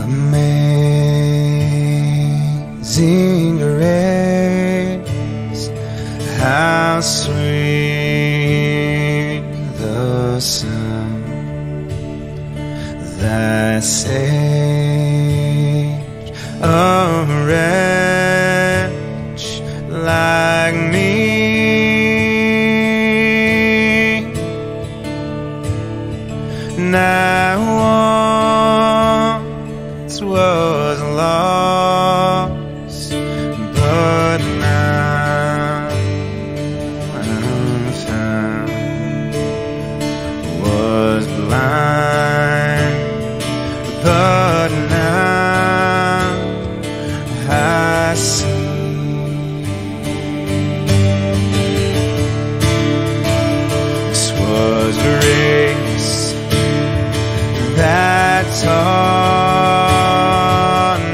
Amazing grace, how sweet the sound that saved a wretch like me. I once was lost, but now I'm found. Was blind, but now I see. This was grace that taught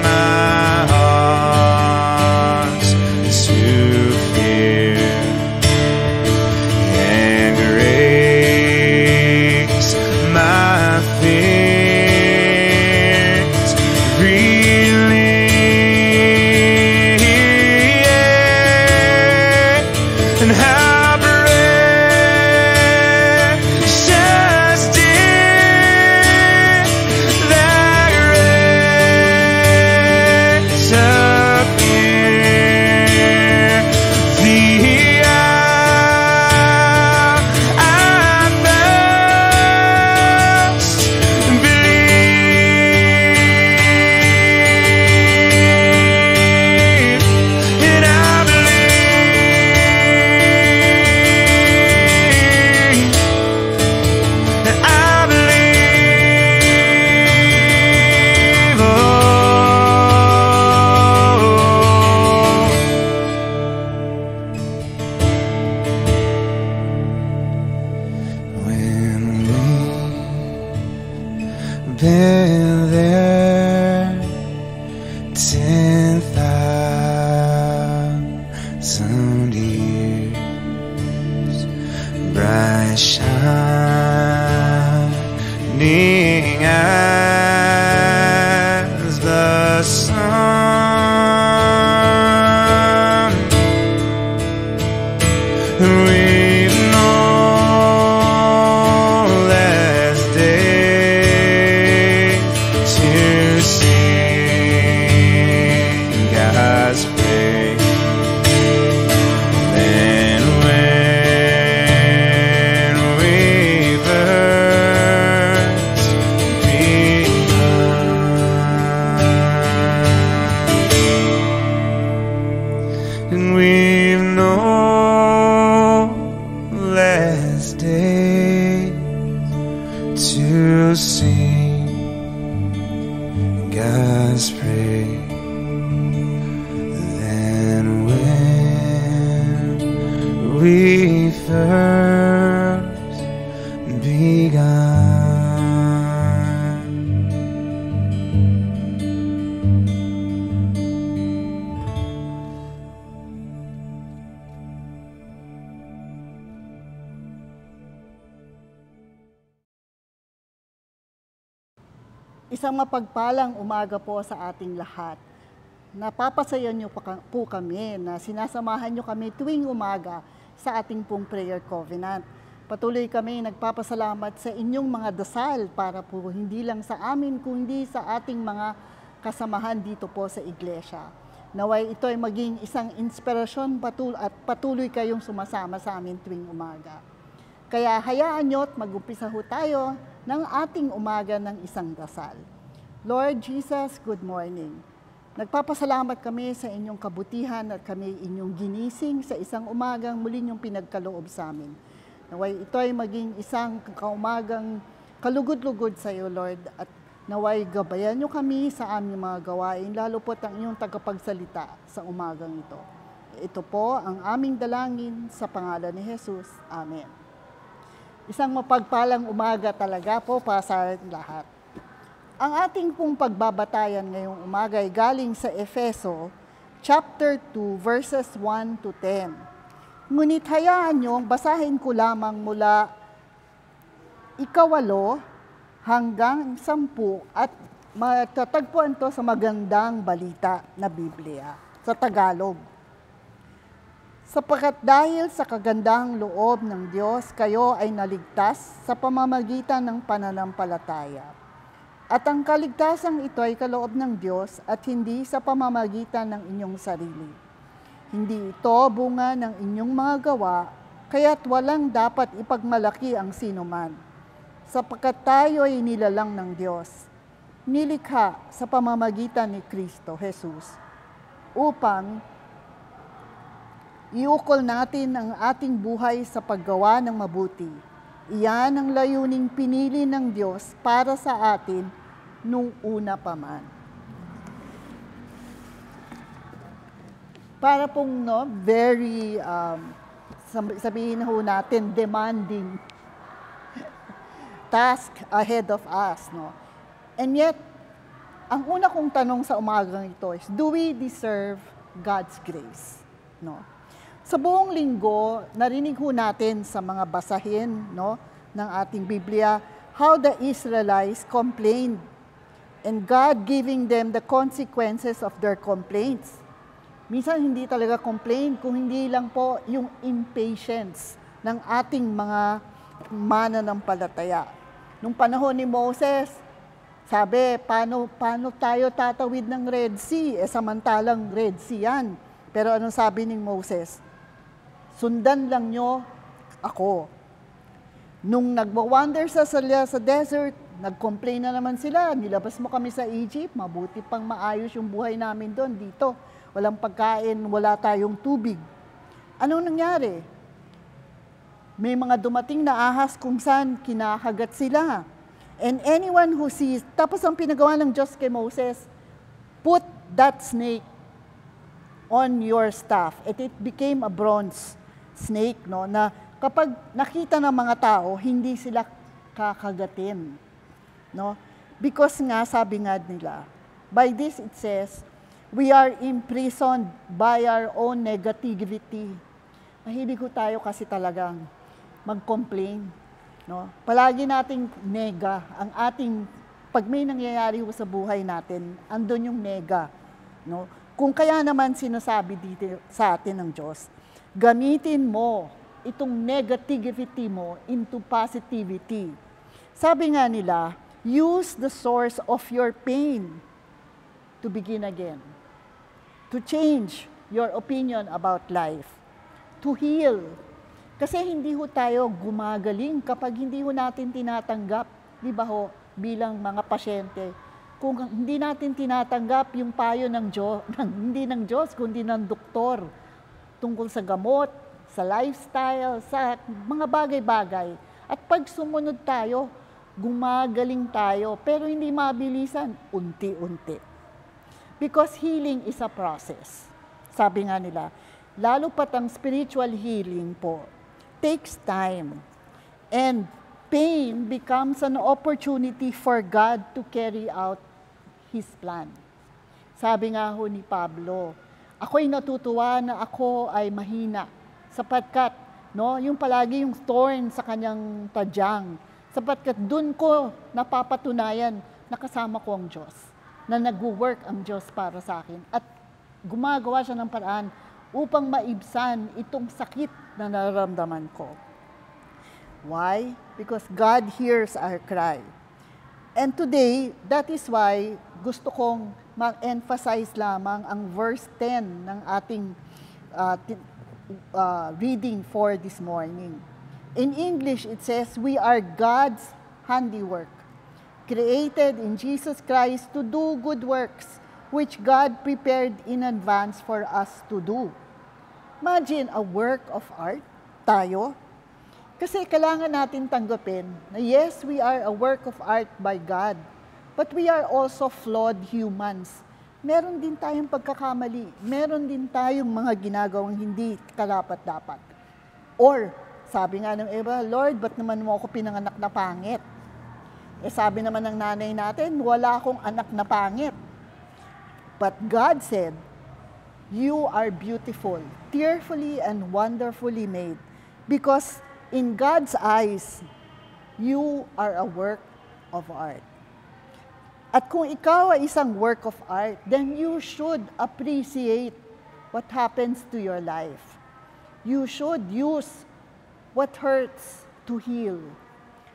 my heart to fear, and grace my fears relieved. And how precious did that grace appear the hour I most believe. And I believe, and I believe, oh. When we've been there 10,000 years, bright shining as the sun, we've no less days to sing God's praise than when we first begun. And we've no less days to sing God's praise than when we first begun. Isang mapagpalang umaga po sa ating lahat. Napapasayan niyo po kami na sinasamahan niyo kami tuwing umaga sa ating pong prayer covenant. Patuloy kami nagpapasalamat sa inyong mga dasal para po hindi lang sa amin kundi sa ating mga kasamahan dito po sa iglesia. Naway ito ay maging isang inspirasyon at patuloy kayong sumasama sa amin tuwing umaga. Kaya hayaan niyo at mag-umpisa ho tayo ng ating umaga ng isang dasal. Lord Jesus, good morning. Nagpapasalamat kami sa inyong kabutihan at kami inyong ginising sa isang umagang muli niyong pinagkaloob sa amin. Naway ito ay maging isang kaumagang kalugod-lugod sa iyo, Lord, at naway gabayan niyo kami sa aming mga gawain, lalo po ang inyong tagapagsalita sa umagang ito. Ito po ang aming dalangin sa pangalan ni Jesus. Amen. Isang mapagpalang umaga talaga po para sa lahat. Ang ating pong pagbabatayan ngayong umaga ay galing sa Efeso, chapter 2, verses 1 to 10. Ngunit hayaan niyong basahin ko lamang mula 8 hanggang 10 at Matatagpuan to sa Magandang Balita na Biblia, sa Tagalog. Sapagkat dahil sa kagandahang loob ng Diyos, kayo ay naligtas sa pamamagitan ng pananampalataya. At ang kaligtasang ito ay kaloob ng Diyos at hindi sa pamamagitan ng inyong sarili. Hindi ito bunga ng inyong mga gawa, kaya't walang dapat ipagmalaki ang sinuman. Sapagkat tayo ay nilalang ng Diyos, nilikha sa pamamagitan ni Kristo Jesus, upang iukol natin ang ating buhay sa paggawa ng mabuti. Iyan ang layuning pinili ng Diyos para sa atin nung una pa man. Para pong very, sabihin na ho natin, demanding task ahead of us. No? And yet, ang una kong tanong sa umagang ito is, do we deserve God's grace? No? Sa buong linggo, narinig ho natin sa mga basahin ng ating Biblia, how the Israelites complained and God giving them the consequences of their complaints. Minsan hindi talaga complain, kung hindi lang po yung impatience ng ating mga mananampalataya. Nung panahon ni Moses, sabi, paano tayo tatawid ng Red Sea? Samantalang Red Sea yan. Pero anong sabi ni Moses? Sundan lang nyo ako. Nung nagwa-wander sa desert, nag-complain na naman sila, nilabas mo kami sa Egypt, mabuti pang maayos yung buhay namin doon, dito. Walang pagkain, wala tayong tubig. Anong nangyari? May mga dumating na ahas kung saan kinakagat sila. And anyone who sees, tapos ang pinagawa ng Diyos kay Moses, put that snake on your staff. It became a bronze snake, na kapag nakita ng mga tao, hindi sila kakagatin. Because nga, sabi nga nila, by this it says, we are imprisoned by our own negativity. Mahilig ko tayo kasi talagang mag-complain. Palagi nating nega, ang ating, pag may nangyayari sa buhay natin, andun yung nega. Kung kaya naman sinasabi dito sa atin ng Diyos, gamitin mo itong negativity mo into positivity. Sabi nga nila, use the source of your pain to begin again. To change your opinion about life. To heal. Kasi hindi ho tayo gumagaling kapag hindi ho natin tinatanggap, di ba ho, bilang mga pasyente. Kung hindi natin tinatanggap yung payo ng Diyos, hindi ng Diyos, kundi ng doktor, tungkol sa gamot, sa lifestyle, sa mga bagay-bagay. At pag sumunod tayo, gumagaling tayo, pero hindi mabilisan, unti-unti. Because healing is a process. Sabi nga nila, lalo pat ang spiritual healing po, takes time. And pain becomes an opportunity for God to carry out His plan. Sabi nga ho ni Pablo, ako'y natutuwa na ako ay mahina, sapagkat, yung palagi yung thorn sa kanyang tadyang, sapagkat dun ko napapatunayan na kasama ko ang Diyos, na nag-work ang Diyos para sa akin, at gumagawa siya ng paraan upang maibsan itong sakit na nararamdaman ko. Why? Because God hears our cry. And today, that is why gusto kong mag-emphasize lamang ang verse 10 ng ating reading for this morning. In English, it says, we are God's handiwork, created in Jesus Christ to do good works, which God prepared in advance for us to do. Imagine a work of art, tayo. Kasi kailangan natin tanggapin na yes, we are a work of art by God, but we are also flawed humans. Meron din tayong pagkakamali. Meron din tayong mga ginagawang hindi karapat-dapat. Or, sabi nga ng iba, Lord, ba't naman mo ako pinanganak na pangit? Sabi naman ng nanay natin, wala akong anak na pangit. But God said, you are beautiful, fearfully and wonderfully made. Because in God's eyes, you are a work of art. At kung ikaw ay isang work of art, then you should appreciate what happens to your life. You should use what hurts to heal.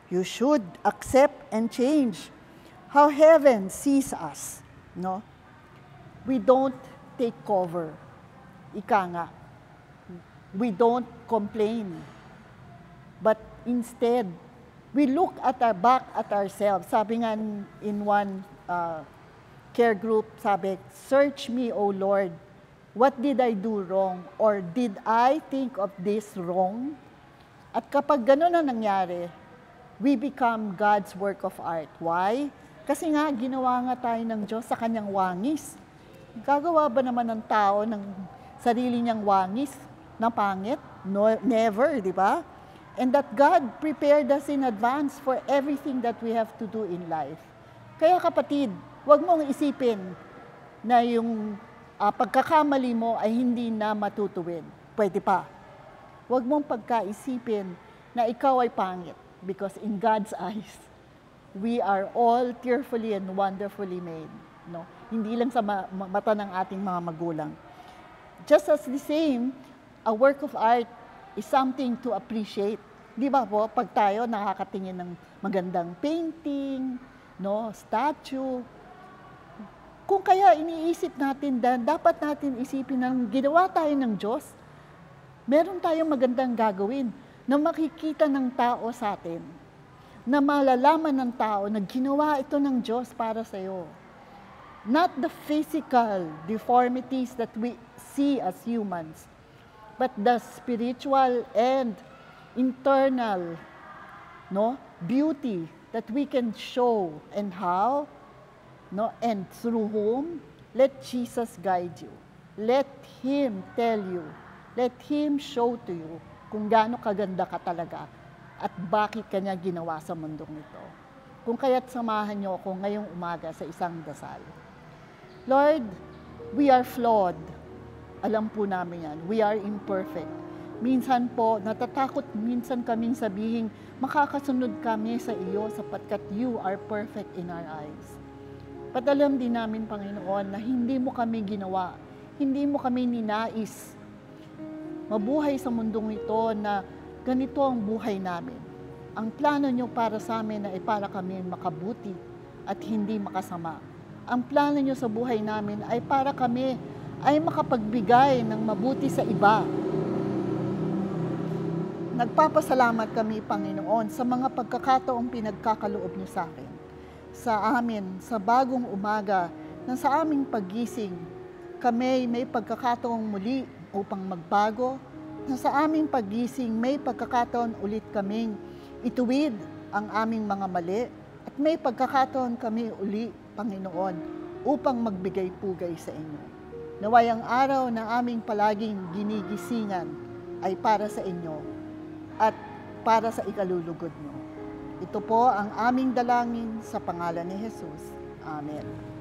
You should accept and change how heaven sees us. No? We don't take cover. Ika nga. We don't complain. But instead, we look at back at ourselves. Sabi nga in one care group, sabi, "Search me, O Lord, what did I do wrong? Or did I think of this wrong?" At kapag gano'n na nangyari, we become God's work of art. Why? Kasi nga, ginawa nga tayo ng Diyos sa kanyang wangis. Gagawa ba naman ng tao ng sarili niyang wangis na pangit? No, never, di ba? And that God prepared us in advance for everything that we have to do in life. Kaya kapatid, huwag mong isipin na yung pagkakamali mo ay hindi na matutuwid. Pwede pa. Huwag mong pagkaisipin na ikaw ay pangit, because in God's eyes, we are all fearfully and wonderfully made. No? Hindi lang sa mata ng ating mga magulang. Just as the same, a work of art is something to appreciate. Di ba po, pag tayo nakakatingin ng magandang painting, no, statue, kung kaya iniisip natin, dapat natin isipin na ginawa tayo ng Diyos, meron tayong magandang gagawin na makikita ng tao sa atin, na malalaman ng tao na ginawa ito ng Diyos para sa iyo. Not the physical deformities that we see as humans, but the spiritual and internal, no, beauty that we can show, and how, no, and through whom. Let Jesus guide you. Let Him tell you. Let Him show to you kung gaano kaganda ka talaga at bakit kanya ginawa sa mundong ito. Kung kaya't samahan niyo ako ngayong umaga sa isang dasal. Lord, we are flawed. Alam po namin yan. We are imperfect. Minsan po, natatakot minsan kaming sabihin, makakasunod kami sa iyo sapagkat you are perfect in our eyes. But alam din namin, Panginoon, na hindi mo kami ginawa, hindi mo kami ninais mabuhay sa mundong ito na ganito ang buhay namin. Ang plano niyo para sa amin ay para kami makabuti at hindi makasama. Ang plano niyo sa buhay namin ay para kami ay makapagbigay ng mabuti sa iba. Nagpapasalamat kami, Panginoon, sa mga pagkakataong pinagkakaloob niyo sa akin. Sa amin, sa bagong umaga, na sa aming paggising, kami may pagkakataong muli upang magbago, na sa aming paggising may pagkakataon ulit kaming ituwid ang aming mga mali, at may pagkakataon kami uli, Panginoon, upang magbigay-pugay sa inyo. Naway ang araw na aming palaging ginigisingan ay para sa inyo at para sa ikalulugod mo. Ito po ang aming dalangin sa pangalan ni Jesus. Amen.